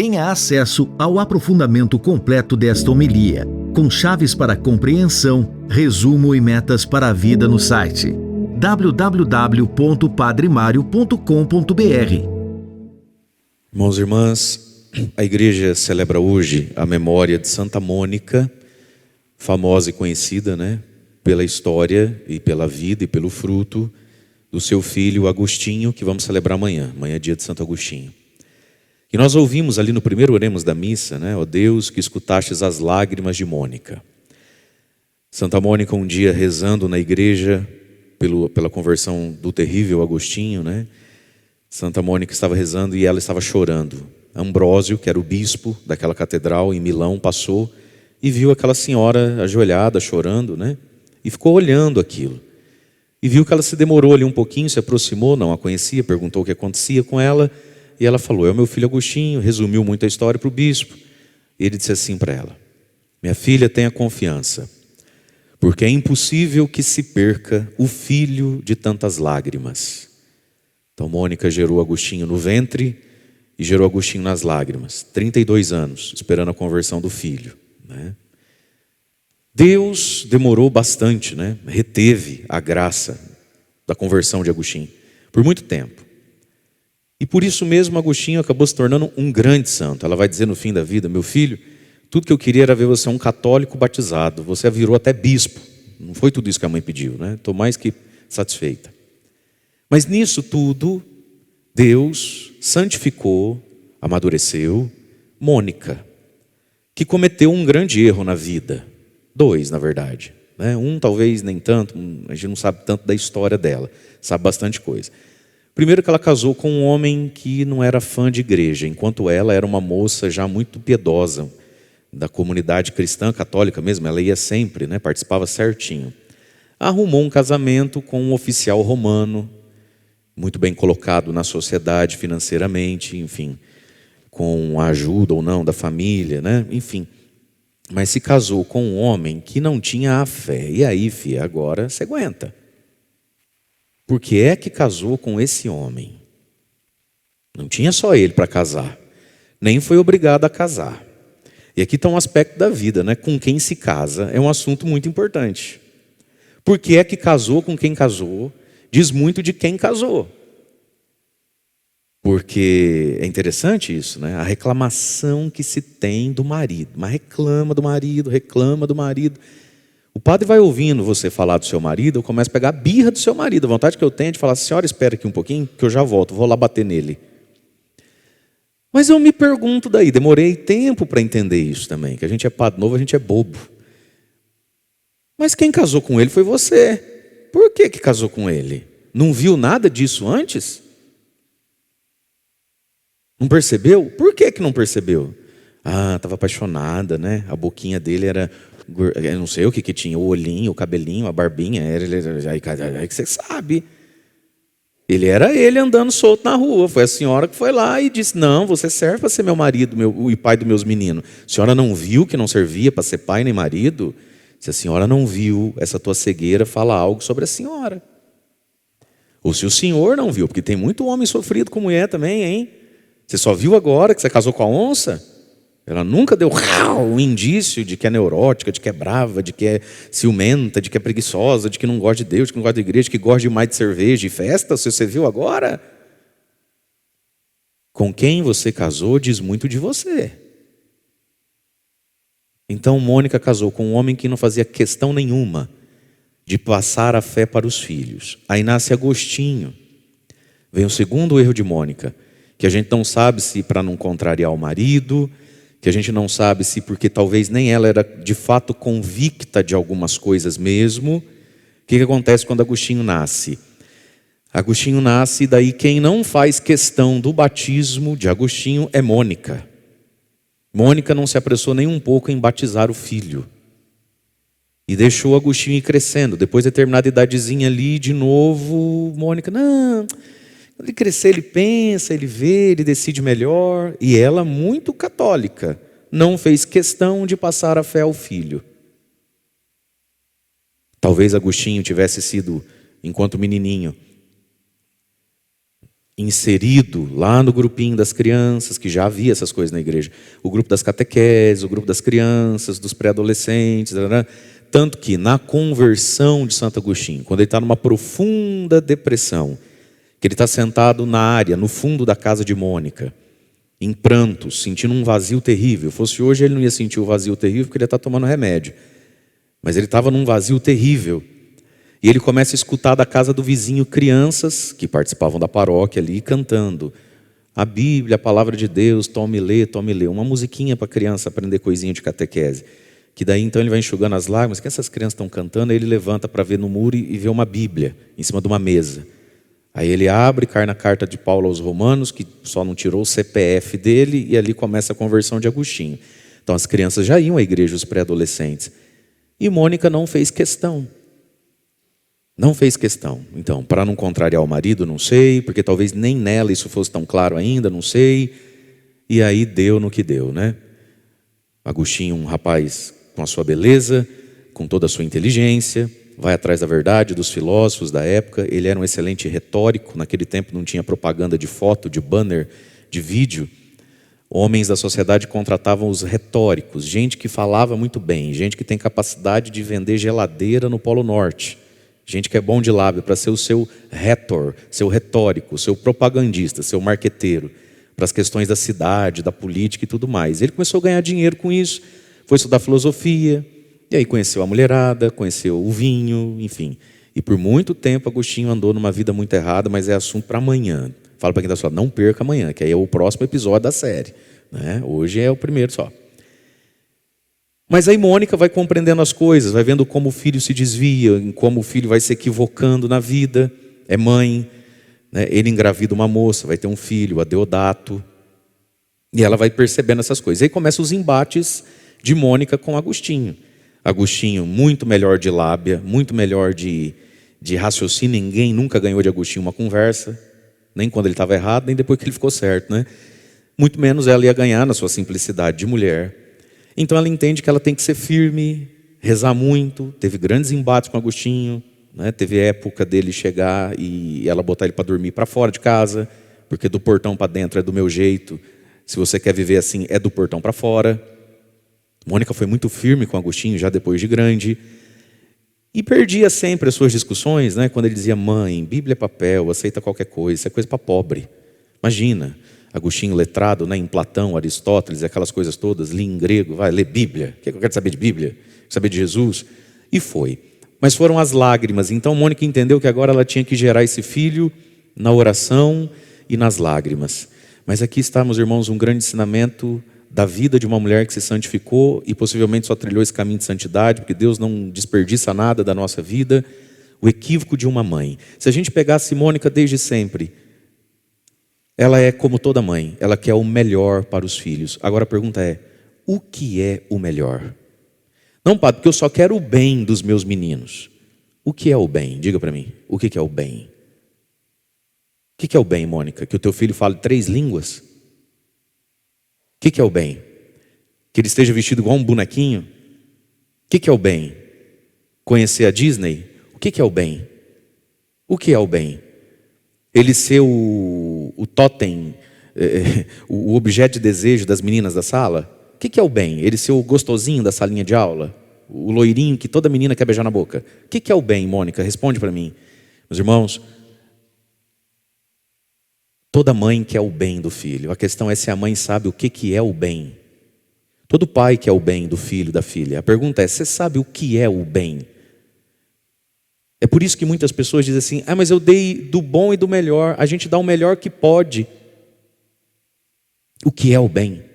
Tenha acesso ao aprofundamento completo desta homilia, com chaves para compreensão, resumo e metas para a vida no site www.padremario.com.br. Irmãos e irmãs, a igreja celebra hoje a memória de Santa Mônica, famosa e conhecida, pela história e pela vida e pelo fruto do seu filho Agostinho, que vamos celebrar amanhã. Amanhã é dia de Santo Agostinho. E nós ouvimos ali no primeiro oremos da missa, ó Deus, que escutastes as lágrimas de Mônica. Santa Mônica um dia rezando na igreja pela conversão do terrível Agostinho, Santa Mônica estava rezando e ela estava chorando. Ambrósio, que era o bispo daquela catedral em Milão, passou e viu aquela senhora ajoelhada, chorando, e ficou olhando aquilo. E viu que ela se demorou ali um pouquinho, se aproximou, não a conhecia, perguntou o que acontecia com ela. E ela falou, é o meu filho Agostinho, resumiu muito a história para o bispo. E ele disse assim para ela, minha filha, tenha confiança, porque é impossível que se perca o filho de tantas lágrimas. Então Mônica gerou Agostinho no ventre e gerou Agostinho nas lágrimas. 32 anos, esperando a conversão do filho. Deus demorou bastante, reteve a graça da conversão de Agostinho por muito tempo. E por isso mesmo Agostinho acabou se tornando um grande santo. Ela vai dizer no fim da vida, meu filho, tudo que eu queria era ver você um católico batizado. Você virou até bispo. Não foi tudo isso que a mãe pediu, Estou mais que satisfeita. Mas nisso tudo, Deus santificou, amadureceu Mônica, que cometeu um grande erro na vida. 2, na verdade. Um talvez nem tanto, a gente não sabe tanto da história dela, sabe bastante coisa. Primeiro que ela casou com um homem que não era fã de igreja, enquanto ela era uma moça já muito piedosa, da comunidade cristã, católica mesmo, ela ia sempre, participava certinho. Arrumou um casamento com um oficial romano, muito bem colocado na sociedade financeiramente, enfim, com a ajuda ou não da família, enfim. Mas se casou com um homem que não tinha a fé. E aí, filha, agora você aguenta. Por que é que casou com esse homem? Não tinha só ele para casar. Nem foi obrigado a casar. E aqui está um aspecto da vida, Com quem se casa é um assunto muito importante. Por que é que casou com quem casou? Diz muito de quem casou. Porque é interessante isso, A reclamação que se tem do marido. Mas reclama do marido, reclama do marido. O padre vai ouvindo você falar do seu marido, eu começo a pegar a birra do seu marido. A vontade que eu tenho é de falar, senhora, espera aqui um pouquinho, que eu já volto, vou lá bater nele. Mas eu me pergunto daí, demorei tempo para entender isso também, que a gente é padre novo, a gente é bobo. Mas quem casou com ele foi você. Por que casou com ele? Não viu nada disso antes? Não percebeu? Por que não percebeu? Estava apaixonada, A boquinha dele era, eu não sei o que tinha, o olhinho, o cabelinho, a barbinha, aí que você sabe. Ele era ele andando solto na rua. Foi a senhora que foi lá e disse, não, você serve para ser meu marido e pai dos meus meninos. A senhora não viu que não servia para ser pai nem marido? Se a senhora não viu essa tua cegueira, fala algo sobre a senhora. Ou se o senhor não viu, porque tem muito homem sofrido com mulher também, hein? Você só viu agora que você casou com a onça? Ela nunca deu um indício de que é neurótica, de que é brava, de que é ciumenta, de que é preguiçosa, de que não gosta de Deus, de que não gosta da igreja, de que gosta demais de cerveja e festa. Você viu agora? Com quem você casou diz muito de você. Então Mônica casou com um homem que não fazia questão nenhuma de passar a fé para os filhos. Aí nasce Agostinho. Vem o segundo erro de Mônica, que a gente não sabe se para não contrariar o marido, que a gente não sabe se porque talvez nem ela era de fato convicta de algumas coisas mesmo. O que acontece quando Agostinho nasce? Agostinho nasce e daí quem não faz questão do batismo de Agostinho é Mônica. Mônica não se apressou nem um pouco em batizar o filho. E deixou Agostinho ir crescendo. Depois de determinada idadezinha ali, de novo, Mônica, não... Quando ele crescer, ele pensa, ele vê, ele decide melhor. E ela, muito católica, não fez questão de passar a fé ao filho. Talvez Agostinho tivesse sido, enquanto menininho, inserido lá no grupinho das crianças, que já havia essas coisas na igreja. O grupo das catequeses, o grupo das crianças, dos pré-adolescentes, tanto que na conversão de Santo Agostinho, quando ele está numa profunda depressão, que ele está sentado na área, no fundo da casa de Mônica, em prantos, sentindo um vazio terrível. Fosse hoje, ele não ia sentir o vazio terrível, porque ele ia estar tomando remédio. Mas ele estava num vazio terrível. E ele começa a escutar da casa do vizinho crianças que participavam da paróquia ali, cantando a Bíblia, a palavra de Deus, tome e lê, tome e lê. Uma musiquinha para a criança aprender coisinha de catequese. Que daí então ele vai enxugando as lágrimas, que essas crianças estão cantando, aí ele levanta para ver no muro e vê uma Bíblia em cima de uma mesa. Aí ele abre, cai na carta de Paulo aos Romanos, que só não tirou o CPF dele, e ali começa a conversão de Agostinho. Então as crianças já iam à igreja, os pré-adolescentes. E Mônica não fez questão. Não fez questão. Então, para não contrariar o marido, não sei, porque talvez nem nela isso fosse tão claro ainda, não sei. E aí deu no que deu, né? Agostinho, um rapaz com a sua beleza, com toda a sua inteligência, vai atrás da verdade dos filósofos da época. Ele era um excelente retórico. Naquele tempo não tinha propaganda de foto, de banner, de vídeo. Homens da sociedade contratavam os retóricos, gente que falava muito bem, gente que tem capacidade de vender geladeira no Polo Norte. Gente que é bom de lábio para ser o seu retor, seu retórico, seu propagandista, seu marqueteiro, para as questões da cidade, da política e tudo mais. Ele começou a ganhar dinheiro com isso, foi estudar filosofia, e aí conheceu a mulherada, conheceu o vinho, enfim. E por muito tempo Agostinho andou numa vida muito errada, mas é assunto para amanhã. Fala para quem está falando, não perca amanhã, que aí é o próximo episódio da série, né? Hoje é o primeiro só. Mas aí Mônica vai compreendendo as coisas, vai vendo como o filho se desvia, como o filho vai se equivocando na vida. É mãe, né? Ele engravida uma moça, vai ter um filho, a Deodato. E ela vai percebendo essas coisas. Aí começam os embates de Mônica com Agostinho. Agostinho muito melhor de lábia, muito melhor de raciocínio. Ninguém nunca ganhou de Agostinho uma conversa, nem quando ele estava errado, nem depois que ele ficou certo, né? Muito menos ela ia ganhar na sua simplicidade de mulher. Então ela entende que ela tem que ser firme, rezar muito. Teve grandes embates com Agostinho, né? Teve época dele chegar e ela botar ele para dormir para fora de casa, porque do portão para dentro é do meu jeito. Se você quer viver assim, é do portão para fora. Mônica foi muito firme com Agostinho, já depois de grande. E perdia sempre as suas discussões, né? Quando ele dizia, mãe, Bíblia é papel, aceita qualquer coisa, isso é coisa para pobre. Imagina. Agostinho letrado, né, em Platão, Aristóteles, aquelas coisas todas, li em grego, vai ler Bíblia. O que eu quero saber de Bíblia? Quero saber de Jesus. E foi. Mas foram as lágrimas. Então Mônica entendeu que agora ela tinha que gerar esse filho na oração e nas lágrimas. Mas aqui está, meus irmãos, um grande ensinamento da vida de uma mulher que se santificou e possivelmente só trilhou esse caminho de santidade, porque Deus não desperdiça nada da nossa vida. O equívoco de uma mãe. Se a gente pegasse Mônica desde sempre, ela é como toda mãe, ela quer o melhor para os filhos. Agora a pergunta é, o que é o melhor? Não, padre, porque eu só quero o bem dos meus meninos. O que é o bem? Diga para mim, o que é o bem? O que é o bem, Mônica? Que o teu filho fale 3 línguas? O que é o bem? Que ele esteja vestido igual um bonequinho? O que é o bem? Conhecer a Disney? O que é o bem? O que é o bem? Ele ser o totem, o objeto de desejo das meninas da sala? O que é o bem? Ele ser o gostosinho da salinha de aula? O loirinho que toda menina quer beijar na boca? O que é o bem, Mônica? Responde para mim. Meus irmãos, toda mãe quer o bem do filho. A questão é se a mãe sabe o que é o bem. Todo pai quer o bem do filho, da filha. A pergunta é, você sabe o que é o bem? É por isso que muitas pessoas dizem assim, mas eu dei do bom e do melhor. A gente dá o melhor que pode. O que é o bem?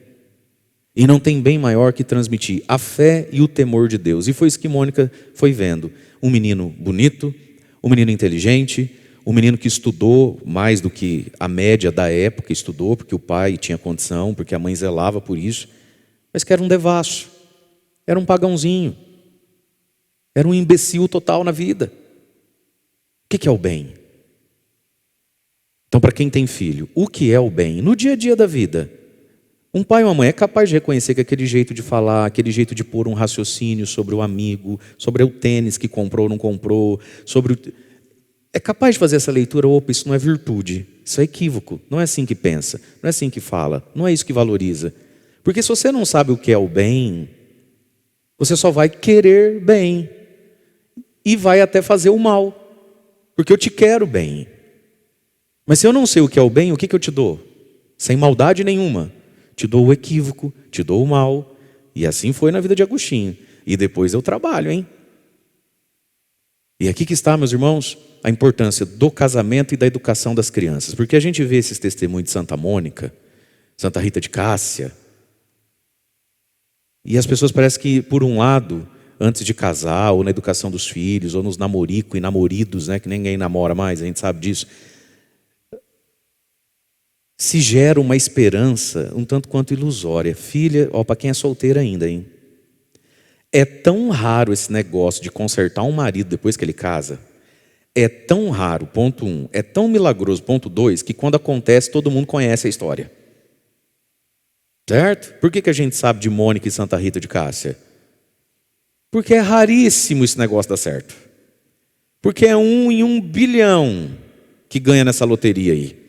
E não tem bem maior que transmitir a fé e o temor de Deus. E foi isso que Mônica foi vendo. Um menino bonito, um menino inteligente, um menino que estudou mais do que a média da época estudou, porque o pai tinha condição, porque a mãe zelava por isso, mas que era um devasso, era um pagãozinho, era um imbecil total na vida. O que é o bem? Então, para quem tem filho, o que é o bem? No dia a dia da vida, um pai e uma mãe é capaz de reconhecer que aquele jeito de falar, aquele jeito de pôr um raciocínio sobre o amigo, sobre o tênis que comprou ou não comprou, é capaz de fazer essa leitura: opa, isso não é virtude, isso é equívoco, não é assim que pensa, não é assim que fala, não é isso que valoriza. Porque se você não sabe o que é o bem, você só vai querer bem e vai até fazer o mal, porque eu te quero bem. Mas se eu não sei o que é o bem, o que eu te dou? Sem maldade nenhuma, te dou o equívoco, te dou o mal. E assim foi na vida de Agostinho. E depois eu trabalho, hein? E aqui que está, meus irmãos, a importância do casamento e da educação das crianças. Porque a gente vê esses testemunhos de Santa Mônica, Santa Rita de Cássia, e as pessoas parecem que, por um lado, antes de casar, ou na educação dos filhos, ou nos namorico e namoridos, né, que ninguém namora mais, a gente sabe disso, se gera uma esperança um tanto quanto ilusória. Filha, ó, para quem é solteiro ainda, hein? É tão raro esse negócio de consertar um marido depois que ele casa. É tão raro, ponto 1. É tão milagroso, ponto 2, que quando acontece todo mundo conhece a história. Certo? Por que a gente sabe de Mônica e Santa Rita de Cássia? Porque é raríssimo esse negócio dar certo. Porque é 1 em 1 bilhão que ganha nessa loteria aí.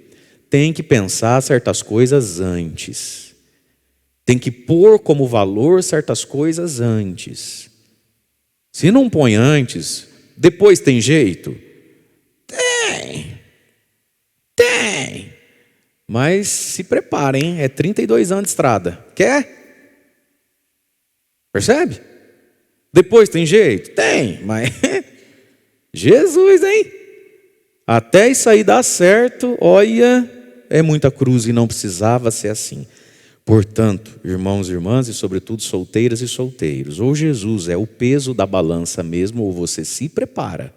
Tem que pensar certas coisas antes. Tem que pôr como valor certas coisas antes. Se não põe antes, depois tem jeito? Tem. Mas se preparem, é 32 anos de estrada. Quer? Percebe? Depois tem jeito? Tem, mas Jesus, hein? Até isso aí dar certo, olha, é muita cruz e não precisava ser assim. Portanto, irmãos e irmãs, e sobretudo solteiras e solteiros, ou Jesus é o peso da balança mesmo, ou você se prepara.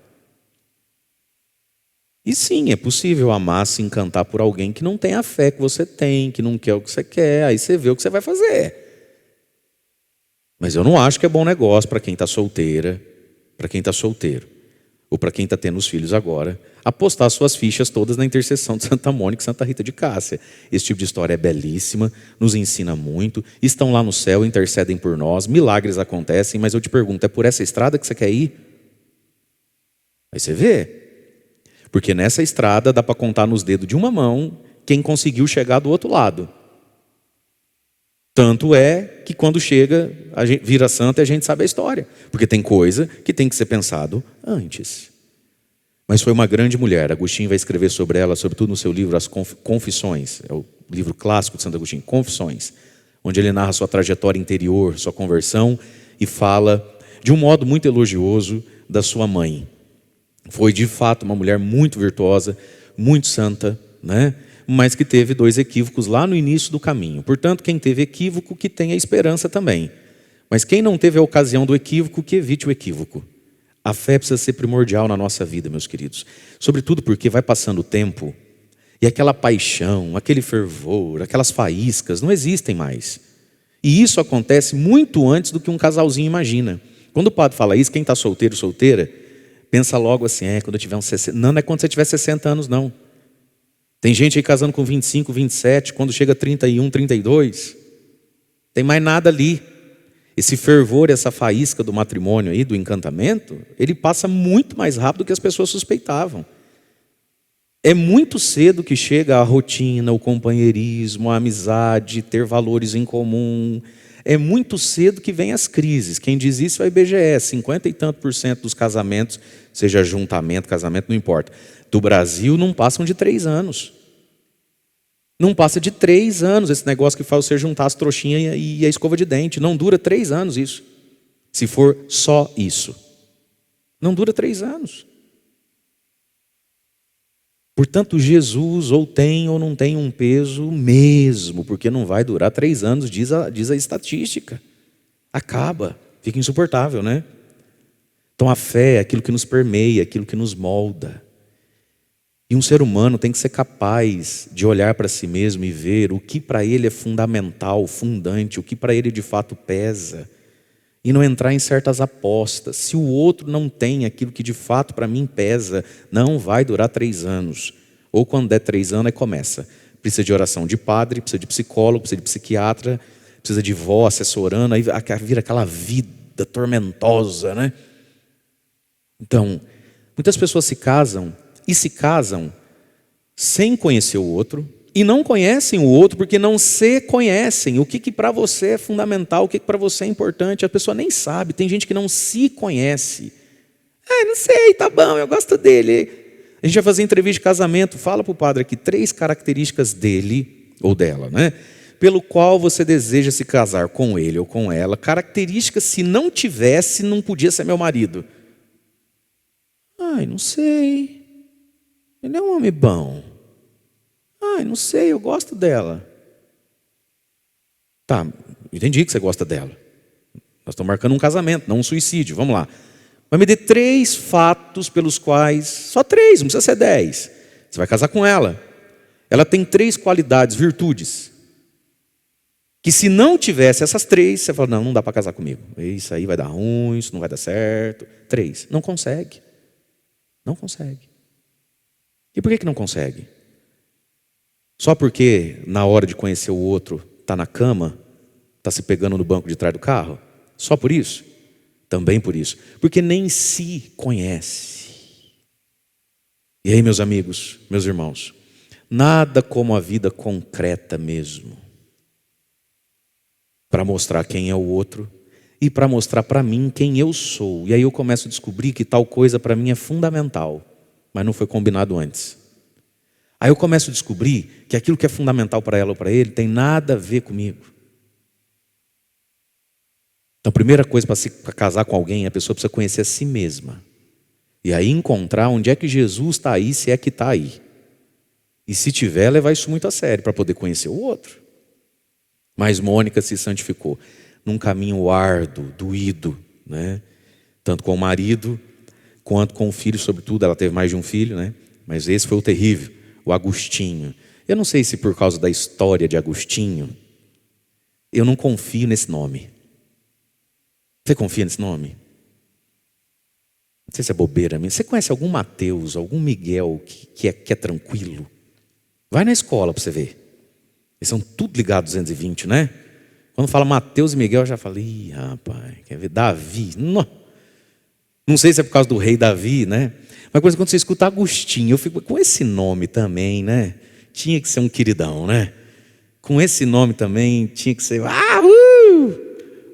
E sim, é possível amar, se encantar por alguém que não tem a fé que você tem, que não quer o que você quer, aí você vê o que você vai fazer. Mas eu não acho que é bom negócio para quem está solteira, para quem está solteiro, ou para quem está tendo os filhos agora, apostar suas fichas todas na intercessão de Santa Mônica e Santa Rita de Cássia. Esse tipo de história é belíssima, nos ensina muito, estão lá no céu, intercedem por nós, milagres acontecem, mas eu te pergunto, é por essa estrada que você quer ir? Aí você vê. Porque nessa estrada dá para contar nos dedos de uma mão quem conseguiu chegar do outro lado. Tanto é que quando chega, a gente vira santa e a gente sabe a história. Porque tem coisa que tem que ser pensado antes. Mas foi uma grande mulher. Agostinho vai escrever sobre ela, sobretudo no seu livro As Confissões. É o livro clássico de Santo Agostinho, Confissões. Onde ele narra sua trajetória interior, sua conversão, e fala de um modo muito elogioso da sua mãe. Foi de fato uma mulher muito virtuosa, muito santa, né? Mas que teve 2 equívocos lá no início do caminho. Portanto, quem teve equívoco, que tenha esperança também. Mas quem não teve a ocasião do equívoco, que evite o equívoco. A fé precisa ser primordial na nossa vida, meus queridos. Sobretudo porque vai passando o tempo e aquela paixão, aquele fervor, aquelas faíscas não existem mais. E isso acontece muito antes do que um casalzinho imagina. Quando o padre fala isso, quem está solteiro, solteira, pensa logo assim, quando eu tiver uns 60... Não é quando você tiver 60 anos, não. Tem gente aí casando com 25, 27, quando chega 31, 32. Tem mais nada ali. Esse fervor, essa faísca do matrimônio aí, do encantamento, ele passa muito mais rápido do que as pessoas suspeitavam. É muito cedo que chega a rotina, o companheirismo, a amizade, ter valores em comum. É muito cedo que vem as crises. Quem diz isso é o IBGE. 50 e tanto % dos casamentos, seja juntamento, casamento, não importa, do Brasil não passam de 3 anos. Não passa de 3 anos esse negócio que faz você juntar as trouxinhas e a escova de dente. Não dura 3 anos isso. Se for só isso. Não dura 3 anos. Portanto, Jesus ou tem ou não tem um peso mesmo, porque não vai durar 3 anos, diz a estatística. Acaba, fica insuportável, né? Então a fé é aquilo que nos permeia, aquilo que nos molda. E um ser humano tem que ser capaz de olhar para si mesmo e ver o que para ele é fundamental, fundante, o que para ele de fato pesa. E não entrar em certas apostas. Se o outro não tem aquilo que de fato para mim pesa, não vai durar 3 anos. Ou quando der 3 anos, aí começa. Precisa de oração de padre, precisa de psicólogo, precisa de psiquiatra, precisa de vó assessorando, aí vira aquela vida tormentosa, né? Então, muitas pessoas se casam e se casam sem conhecer o outro, e não conhecem o outro porque não se conhecem. O que para você é fundamental, o que para você é importante, a pessoa nem sabe. Tem gente que não se conhece. Não sei, tá bom, eu gosto dele. A gente vai fazer entrevista de casamento, fala para o padre aqui 3 características dele ou dela, né? Pelo qual você deseja se casar com ele ou com ela. Características, se não tivesse, não podia ser meu marido. Não sei. Ele é um homem bom. Não sei, eu gosto dela. Tá, entendi que você gosta dela. Nós estamos marcando um casamento, não um suicídio. Vamos lá. Vai me dar 3 fatos pelos quais... Só 3, não precisa ser 10. Você vai casar com ela. Ela tem 3 qualidades, virtudes. Que se não tivesse essas 3, você fala, não dá para casar comigo. Isso aí vai dar ruim, isso não vai dar certo. 3. Não consegue. Não consegue. E por que não consegue? Só porque na hora de conhecer o outro está na cama, está se pegando no banco de trás do carro? Só por isso? Também por isso. Porque nem se conhece. E aí, meus amigos, meus irmãos, nada como a vida concreta mesmo, para mostrar quem é o outro e para mostrar para mim quem eu sou. E aí eu começo a descobrir que tal coisa para mim é fundamental, mas não foi combinado antes. Aí eu começo a descobrir que aquilo que é fundamental para ela ou para ele tem nada a ver comigo. Então a primeira coisa para casar com alguém, a pessoa precisa conhecer a si mesma. E aí encontrar onde é que Jesus está aí, se é que está aí. E se tiver, levar isso muito a sério para poder conhecer o outro. Mas Mônica se santificou num caminho árduo, doído, né? Tanto com o marido, quanto com o filho, sobretudo. Ela teve mais de um filho, né? Mas esse foi o terrível, o Agostinho. Eu não sei se por causa da história de Agostinho, eu não confio nesse nome. Você confia nesse nome? Não sei se é bobeira mesmo. Você conhece algum Mateus, algum Miguel que é tranquilo? Vai na escola para você ver. Eles são tudo ligados 220, né? Quando fala Mateus e Miguel, eu já falei, ih, rapaz, quer ver? Davi. Não sei se é por causa do rei Davi, né? Mas quando você escuta Agostinho, eu fico com esse nome também, né? Tinha que ser um queridão, né? Com esse nome também tinha que ser...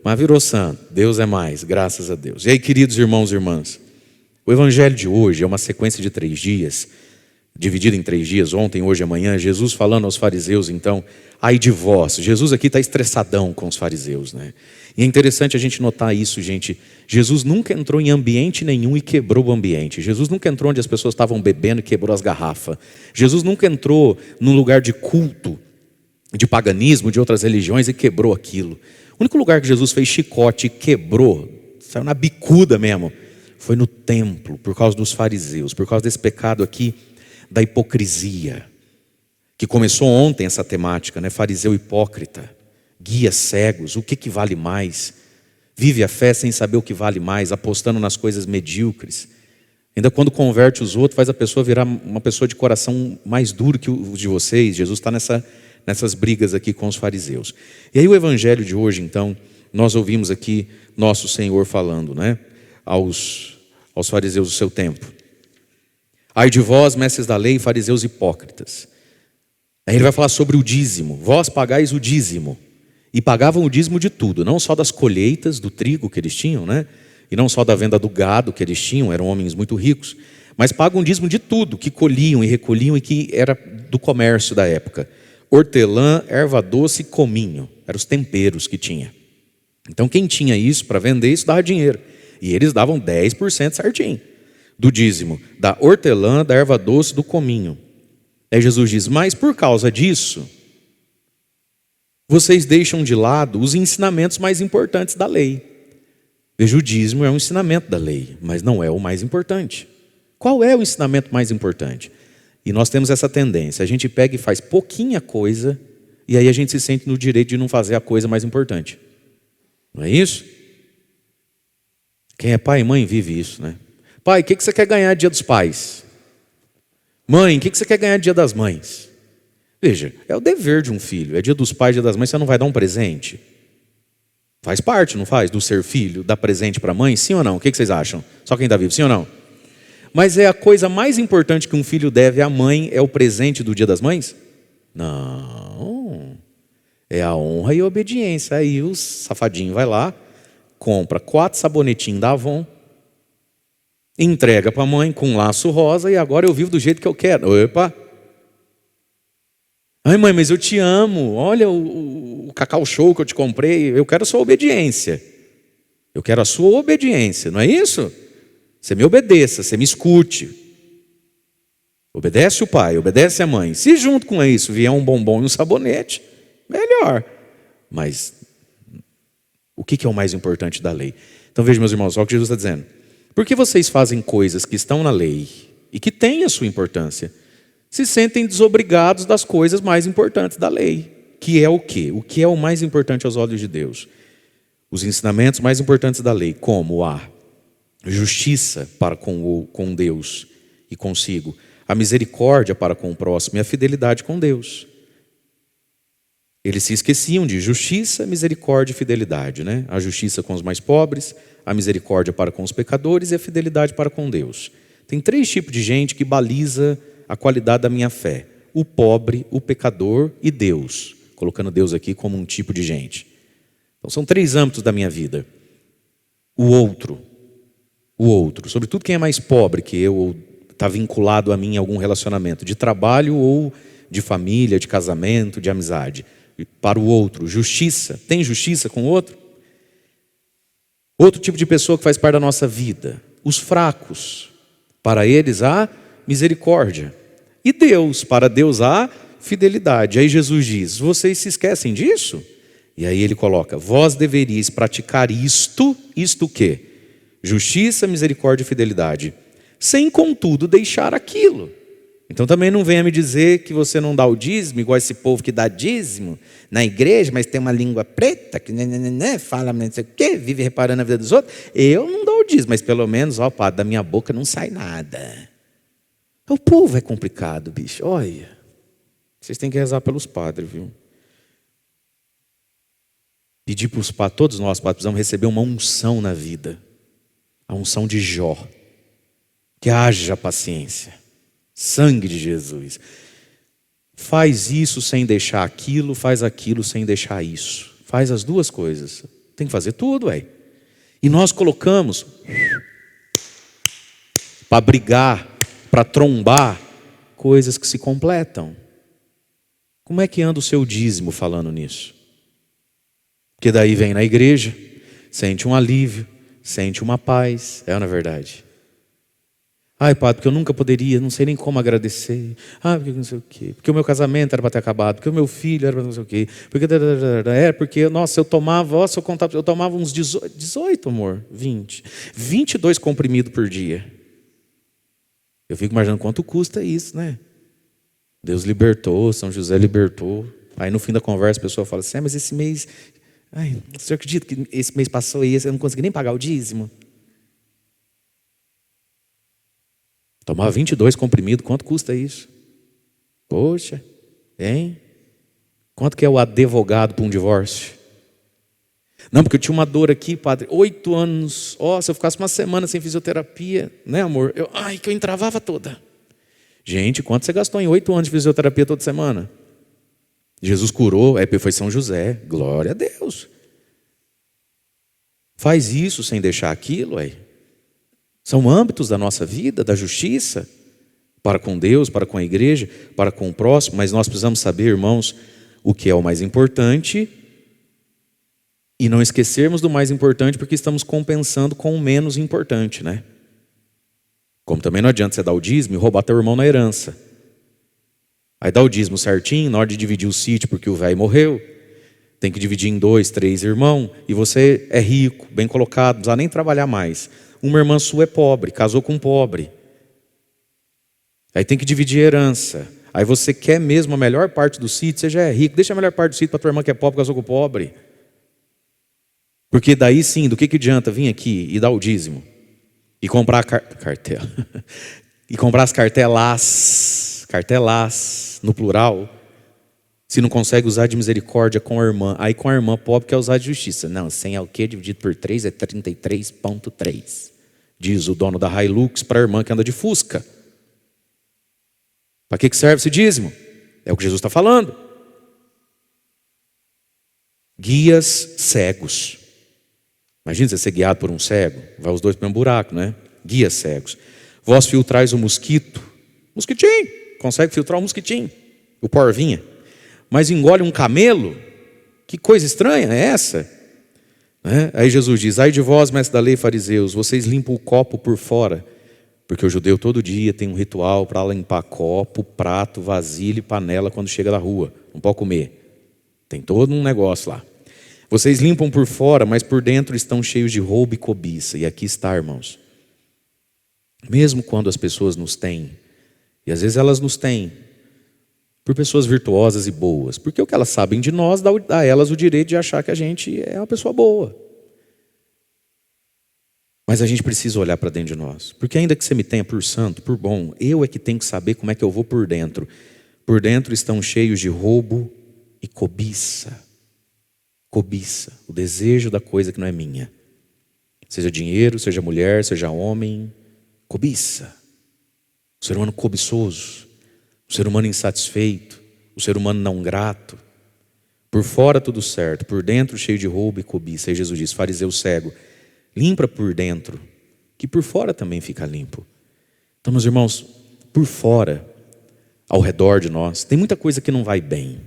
Mas virou santo. Deus é mais, graças a Deus. E aí, queridos irmãos e irmãs, o evangelho de hoje é uma sequência de 3 dias, dividida em 3 dias, ontem, hoje e amanhã. Jesus falando aos fariseus, então, ai de vós. Jesus aqui está estressadão com os fariseus, né? E é interessante a gente notar isso, gente. Jesus nunca entrou em ambiente nenhum e quebrou o ambiente. Jesus nunca entrou onde as pessoas estavam bebendo e quebrou as garrafas. Jesus nunca entrou num lugar de culto, de paganismo, de outras religiões e quebrou aquilo. O único lugar que Jesus fez chicote e quebrou, saiu na bicuda mesmo, foi no templo, por causa dos fariseus, por causa desse pecado aqui da hipocrisia, que começou ontem essa temática, né? Fariseu hipócrita, guia cegos, o que vale mais? Vive a fé sem saber o que vale mais, apostando nas coisas medíocres. Ainda quando converte os outros, faz a pessoa virar uma pessoa de coração mais duro que o de vocês. Jesus está nessas brigas aqui com os fariseus. E aí o evangelho de hoje, então, nós ouvimos aqui nosso Senhor falando, né, aos fariseus do seu tempo. Ai de vós, mestres da lei, fariseus hipócritas. Aí ele vai falar sobre o dízimo. Vós pagais o dízimo. E pagavam o dízimo de tudo, não só das colheitas do trigo que eles tinham, né? E não só da venda do gado que eles tinham, eram homens muito ricos, mas pagam o dízimo de tudo que colhiam e recolhiam e que era do comércio da época. Hortelã, erva doce e cominho, eram os temperos que tinha. Então quem tinha isso para vender, isso dava dinheiro. E eles davam 10% certinho do dízimo, da hortelã, da erva doce, do cominho. Aí Jesus diz, mas por causa disso, vocês deixam de lado os ensinamentos mais importantes da lei. Veja, o dízimo é um ensinamento da lei, mas não é o mais importante. Qual é o ensinamento mais importante? E nós temos essa tendência, a gente pega e faz pouquinha coisa, e aí a gente se sente no direito de não fazer a coisa mais importante. Não é isso? Quem é pai e mãe vive isso, né? Pai, o que você quer ganhar dia dos pais? Mãe, o que você quer ganhar dia das mães? Veja, é o dever de um filho, é dia dos pais, dia das mães, você não vai dar um presente? Faz parte, não faz, do ser filho, dar presente para a mãe, sim ou não? O que vocês acham? Só quem está vivo, sim ou não? Mas é a coisa mais importante que um filho deve à mãe, é o presente do Dia das Mães? Não. É a honra e a obediência. Aí o safadinho vai lá, compra 4 sabonetinhos da Avon, entrega para a mãe com um laço rosa e agora eu vivo do jeito que eu quero. Opa! Ai, mãe, mas eu te amo. Olha o Cacau Show que eu te comprei. Eu quero a sua obediência. Eu quero a sua obediência, não é isso? Você me obedeça, você me escute. Obedece o pai, obedece a mãe. Se junto com isso vier um bombom e um sabonete, melhor. Mas o que é o mais importante da lei? Então veja, meus irmãos, olha o que Jesus está dizendo. Por que vocês fazem coisas que estão na lei e que têm a sua importância, se sentem desobrigados das coisas mais importantes da lei? Que é o quê? O que é o mais importante aos olhos de Deus? Os ensinamentos mais importantes da lei, como a justiça para com Deus e consigo, a misericórdia para com o próximo e a fidelidade com Deus. Eles se esqueciam de justiça, misericórdia e fidelidade, né? A justiça com os mais pobres, a misericórdia para com os pecadores e a fidelidade para com Deus. Tem 3 tipos de gente que baliza a qualidade da minha fé: o pobre, o pecador e Deus, colocando Deus aqui como um tipo de gente. Então são 3 âmbitos da minha vida. O outro, sobretudo quem é mais pobre que eu, ou está vinculado a mim em algum relacionamento, de trabalho ou de família, de casamento, de amizade. Para o outro, justiça. Tem justiça com o outro? Outro tipo de pessoa que faz parte da nossa vida, os fracos. Para eles há misericórdia. E Deus, para Deus há fidelidade. Aí Jesus diz: vocês se esquecem disso? E aí ele coloca: vós deveríeis praticar isto o quê? Justiça, misericórdia e fidelidade, sem contudo deixar aquilo. Então também não venha me dizer que você não dá o dízimo, igual esse povo que dá dízimo na igreja, mas tem uma língua preta, que fala não sei o quê, vive reparando a vida dos outros. Eu não dou o dízimo, mas pelo menos, ó, padre, da minha boca não sai nada. O povo é complicado, bicho. Olha, vocês têm que rezar pelos padres, viu? Pedir para os padres, todos nós padres precisamos receber uma unção na vida. A unção de Jó. Que haja paciência. Sangue de Jesus. Faz isso sem deixar aquilo, faz aquilo sem deixar isso. Faz as duas coisas. Tem que fazer tudo, ué. E nós colocamos para brigar, para trombar, coisas que se completam. Como é que anda o seu dízimo falando nisso? Porque daí vem na igreja, sente um alívio, sente uma paz. É na verdade. Ai, padre, porque eu nunca poderia, não sei nem como agradecer. Ah, porque não sei o quê. Porque o meu casamento era para ter acabado. Porque o meu filho era para não sei o quê. Porque, nossa, eu tomava, ó, se eu contar, eu tomava uns 18, amor, 20. 22 comprimidos por dia. Eu fico imaginando quanto custa isso, né? Deus libertou, São José libertou. Aí no fim da conversa a pessoa fala assim: mas esse mês, ai, o senhor acredita que esse mês passou e eu não consegui nem pagar o dízimo? Tomar 22 comprimidos, quanto custa isso? Poxa, hein? Quanto que é o advogado para um divórcio? Não, porque eu tinha uma dor aqui, padre, 8 anos. Ó, se eu ficasse uma semana sem fisioterapia, né, amor? Que eu entravava toda. Gente, quanto você gastou em 8 anos de fisioterapia toda semana? Jesus curou, foi São José. Glória a Deus. Faz isso sem deixar aquilo, aí. São âmbitos da nossa vida, da justiça, para com Deus, para com a igreja, para com o próximo, mas nós precisamos saber, irmãos, o que é o mais importante e não esquecermos do mais importante porque estamos compensando com o menos importante, né? Como também não adianta você dar o dízimo e roubar teu irmão na herança. Aí dá o dízimo certinho, na hora de dividir o sítio porque o velho morreu, tem que dividir em 2, 3 irmãos, e você é rico, bem colocado, não precisa nem trabalhar mais. Uma irmã sua é pobre, casou com um pobre. Aí tem que dividir a herança. Aí você quer mesmo a melhor parte do sítio, você já é rico, deixa a melhor parte do sítio para tua irmã que é pobre, casou com o pobre. Porque daí sim, do que adianta vir aqui e dar o dízimo? E comprar cartela. E comprar as cartelas, no plural, se não consegue usar de misericórdia com a irmã. Aí com a irmã pobre quer usar de justiça. Não, 100 é o quê? Dividido por 3 é 33,3. diz o dono da Hilux para a irmã que anda de Fusca. Para que serve esse dízimo? É o que Jesus está falando. Guias cegos. Imagina você ser guiado por um cego. Vai os dois para um buraco, né? Guias cegos. Vós filtrais o mosquito. Mosquitinho. Consegue filtrar o mosquitinho. O porvinha. Mas engole um camelo? Que coisa estranha é essa? Aí Jesus diz: ai de vós, mestres da lei, fariseus, vocês limpam o copo por fora. Porque o judeu todo dia tem um ritual para limpar copo, prato, vasilha e panela quando chega da rua. Não pode comer. Tem todo um negócio lá. Vocês limpam por fora, mas por dentro estão cheios de roubo e cobiça. E aqui está, irmãos. Mesmo quando as pessoas nos têm, e às vezes elas nos têm, por pessoas virtuosas e boas, porque o que elas sabem de nós dá a elas o direito de achar que a gente é uma pessoa boa. Mas a gente precisa olhar para dentro de nós, porque ainda que você me tenha por santo, por bom, eu é que tenho que saber como é que eu vou por dentro. Por dentro estão cheios de roubo e cobiça. Cobiça, o desejo da coisa que não é minha. Seja dinheiro, seja mulher, seja homem, cobiça. O ser humano cobiçoso, o ser humano insatisfeito, o ser humano não grato. Por fora tudo certo, por dentro cheio de roubo e cobiça. Aí Jesus diz: fariseu cego, limpa por dentro, que por fora também fica limpo. Então, meus irmãos, por fora, ao redor de nós, tem muita coisa que não vai bem.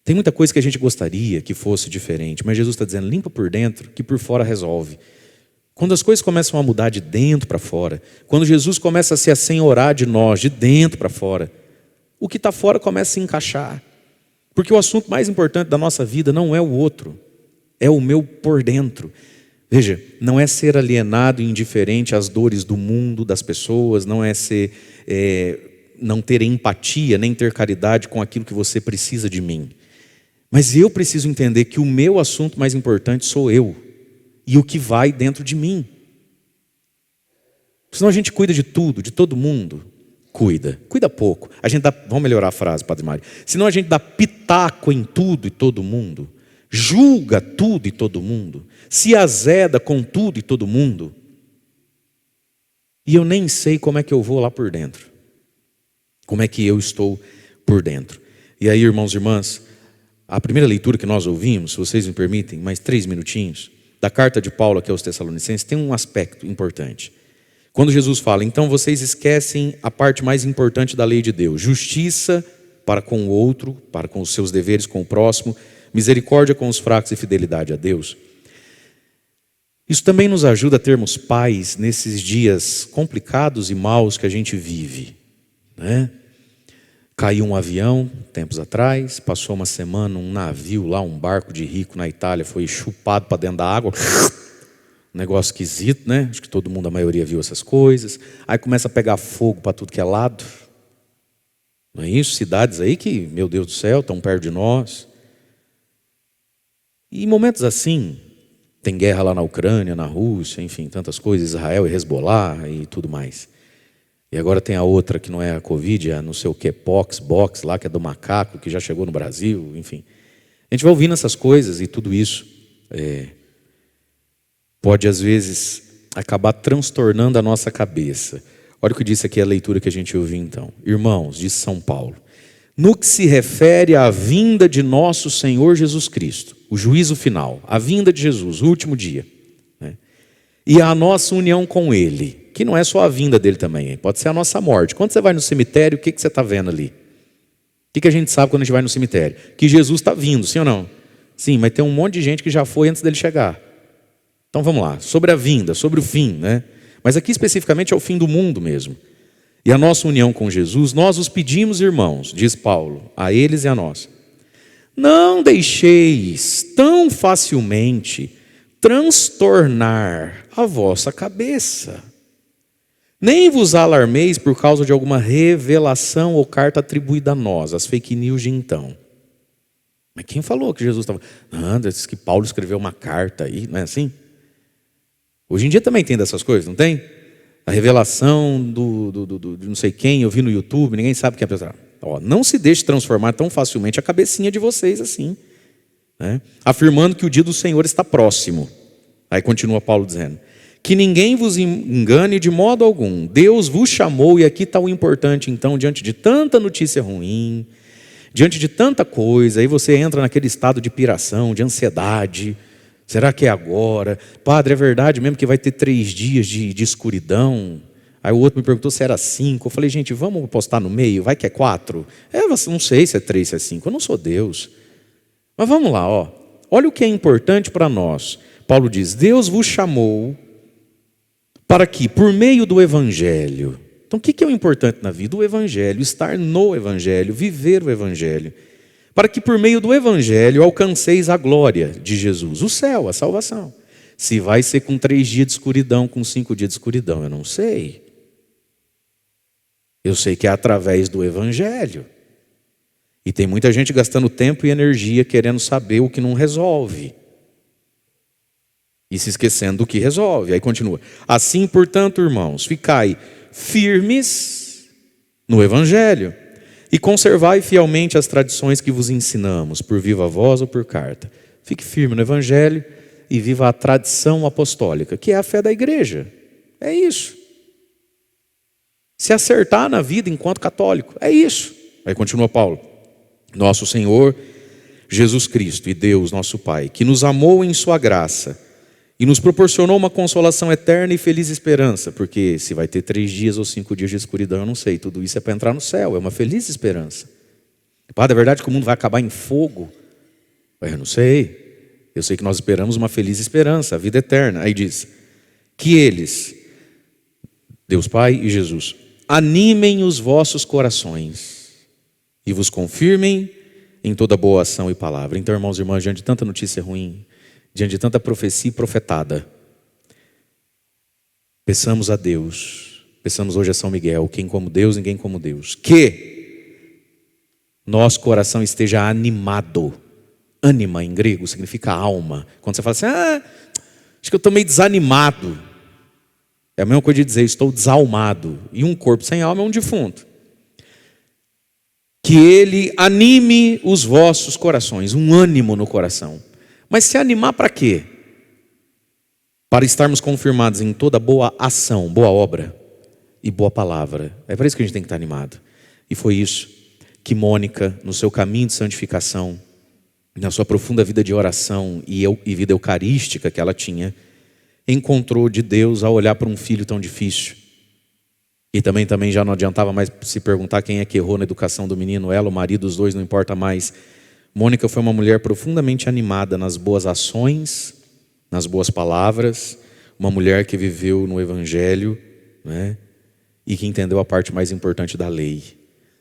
Tem muita coisa que a gente gostaria que fosse diferente, mas Jesus está dizendo: limpa por dentro, que por fora resolve. Quando as coisas começam a mudar de dentro para fora, quando Jesus começa a se assenhorar de nós, de dentro para fora, o que está fora começa a se encaixar. Porque o assunto mais importante da nossa vida não é o outro, é o meu por dentro. Veja, não é ser alienado e indiferente às dores do mundo, das pessoas, não é não ter empatia, nem ter caridade com aquilo que você precisa de mim. Mas eu preciso entender que o meu assunto mais importante sou eu e o que vai dentro de mim. Senão a gente cuida de tudo, de todo mundo. Cuida pouco. Vamos melhorar a frase, Padre Mário. Senão a gente dá pitaco em tudo e todo mundo. Julga tudo e todo mundo. Se azeda com tudo e todo mundo. E eu nem sei como é que eu vou lá por dentro. Como é que eu estou por dentro. E aí, irmãos e irmãs, a primeira leitura que nós ouvimos, se vocês me permitem, mais 3 minutinhos, da carta de Paulo aqui aos Tessalonicenses, tem um aspecto importante. Quando Jesus fala: então vocês esquecem a parte mais importante da lei de Deus, justiça para com o outro, para com os seus deveres com o próximo, misericórdia com os fracos e fidelidade a Deus. Isso também nos ajuda a termos paz nesses dias complicados e maus que a gente vive, né? Caiu um avião tempos atrás, passou uma semana, um navio lá, um barco de rico na Itália, foi chupado para dentro da água. Um negócio esquisito, né? Acho que todo mundo, a maioria, viu essas coisas. Aí começa a pegar fogo para tudo que é lado. Não é isso? Cidades aí que, meu Deus do céu, estão perto de nós. E em momentos assim, tem guerra lá na Ucrânia, na Rússia, enfim, tantas coisas, Israel e Hezbollah e tudo mais. E agora tem a outra que não é a Covid, a não sei o que, box lá, que é do macaco, que já chegou no Brasil, enfim. A gente vai ouvindo essas coisas e tudo isso pode, às vezes, acabar transtornando a nossa cabeça. Olha o que disse aqui a leitura que a gente ouviu então. Irmãos, diz São Paulo, no que se refere à vinda de nosso Senhor Jesus Cristo, o juízo final, a vinda de Jesus, o último dia, né? E a nossa união com Ele, que não é só a vinda dele também, pode ser a nossa morte. Quando você vai no cemitério, o que você está vendo ali? O que a gente sabe quando a gente vai no cemitério? Que Jesus está vindo, sim ou não? Sim, mas tem um monte de gente que já foi antes dele chegar. Então vamos lá, sobre a vinda, sobre o fim, né? Mas aqui especificamente é o fim do mundo mesmo. E a nossa união com Jesus, nós os pedimos, irmãos, diz Paulo, a eles e a nós. Não deixeis tão facilmente transtornar a vossa cabeça. Nem vos alarmeis por causa de alguma revelação ou carta atribuída a nós, as fake news de então. Mas quem falou que Jesus estava... Não, diz que Paulo escreveu uma carta aí, não é assim? Hoje em dia também tem dessas coisas, não tem? A revelação de não sei quem, eu vi no YouTube, ninguém sabe quem é a pessoa. Não se deixe transformar tão facilmente a cabecinha de vocês assim, né? Afirmando que o dia do Senhor está próximo. Aí continua Paulo dizendo, Que ninguém vos engane de modo algum. Deus vos chamou, e aqui está o importante, então, diante de tanta notícia ruim, diante de tanta coisa, aí você entra naquele estado de piração, de ansiedade. Será que é agora? Padre, é verdade mesmo que vai ter 3 dias de escuridão? Aí o outro me perguntou se era 5. Eu falei, gente, vamos apostar no meio? Vai que é 4? Não sei se é 3, se é 5. Eu não sou Deus. Mas vamos lá, ó. Olha o que é importante para nós. Paulo diz, Deus vos chamou para que, por meio do Evangelho... Então, o que é o importante na vida? O Evangelho, estar no Evangelho, viver o Evangelho. Para que, por meio do Evangelho, alcanceis a glória de Jesus, o céu, a salvação. Se vai ser com 3 dias de escuridão, com 5 dias de escuridão, eu não sei. Eu sei que é através do Evangelho. E tem muita gente gastando tempo e energia querendo saber o que não resolve. E se esquecendo do que resolve. Aí continua. Assim, portanto, irmãos, ficai firmes no Evangelho e conservai fielmente as tradições que vos ensinamos, por viva voz ou por carta. Fique firme no Evangelho e viva a tradição apostólica, que é a fé da igreja. É isso. Se acertar na vida enquanto católico, é isso. Aí continua Paulo. Nosso Senhor Jesus Cristo e Deus, nosso Pai, que nos amou em sua graça e nos proporcionou uma consolação eterna e feliz esperança, porque se vai ter 3 dias ou 5 dias de escuridão, eu não sei, tudo isso é para entrar no céu, é uma feliz esperança. Padre, é verdade que o mundo vai acabar em fogo? Eu não sei, eu sei que nós esperamos uma feliz esperança, a vida eterna. Aí diz, que eles, Deus Pai e Jesus, animem os vossos corações e vos confirmem em toda boa ação e palavra. Então, irmãos e irmãs, diante de tanta notícia ruim, diante de tanta profecia e profetada, peçamos a Deus, peçamos hoje a São Miguel, quem como Deus, ninguém como Deus, que nosso coração esteja animado. Ânima em grego significa alma. Quando você fala assim, acho que eu estou meio desanimado, é a mesma coisa de dizer, estou desalmado. E um corpo sem alma é um defunto. Que ele anime os vossos corações, um ânimo no coração. Mas se animar para quê? Para estarmos confirmados em toda boa ação, boa obra e boa palavra. É para isso que a gente tem que estar animado. E foi isso que Mônica, no seu caminho de santificação, na sua profunda vida de oração e vida eucarística que ela tinha, encontrou de Deus ao olhar para um filho tão difícil. E também já não adiantava mais se perguntar quem é que errou na educação do menino, ela, o marido, os dois, não importa mais. Mônica foi uma mulher profundamente animada nas boas ações, nas boas palavras, uma mulher que viveu no Evangelho, né? E que entendeu a parte mais importante da lei.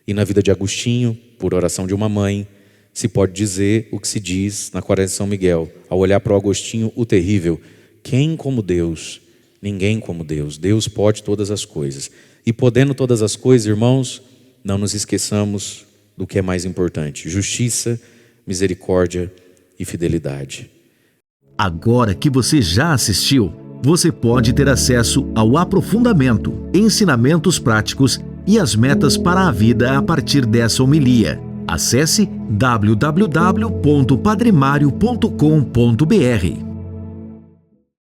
E na vida de Agostinho, por oração de uma mãe, se pode dizer o que se diz na Quaresma de São Miguel, ao olhar para o Agostinho, o terrível: quem como Deus? Ninguém como Deus. Deus pode todas as coisas. E podendo todas as coisas, irmãos, não nos esqueçamos do que é mais importante: justiça, misericórdia e fidelidade. Agora que você já assistiu, você pode ter acesso ao aprofundamento, ensinamentos práticos e as metas para a vida a partir dessa homilia. Acesse www.padremario.com.br.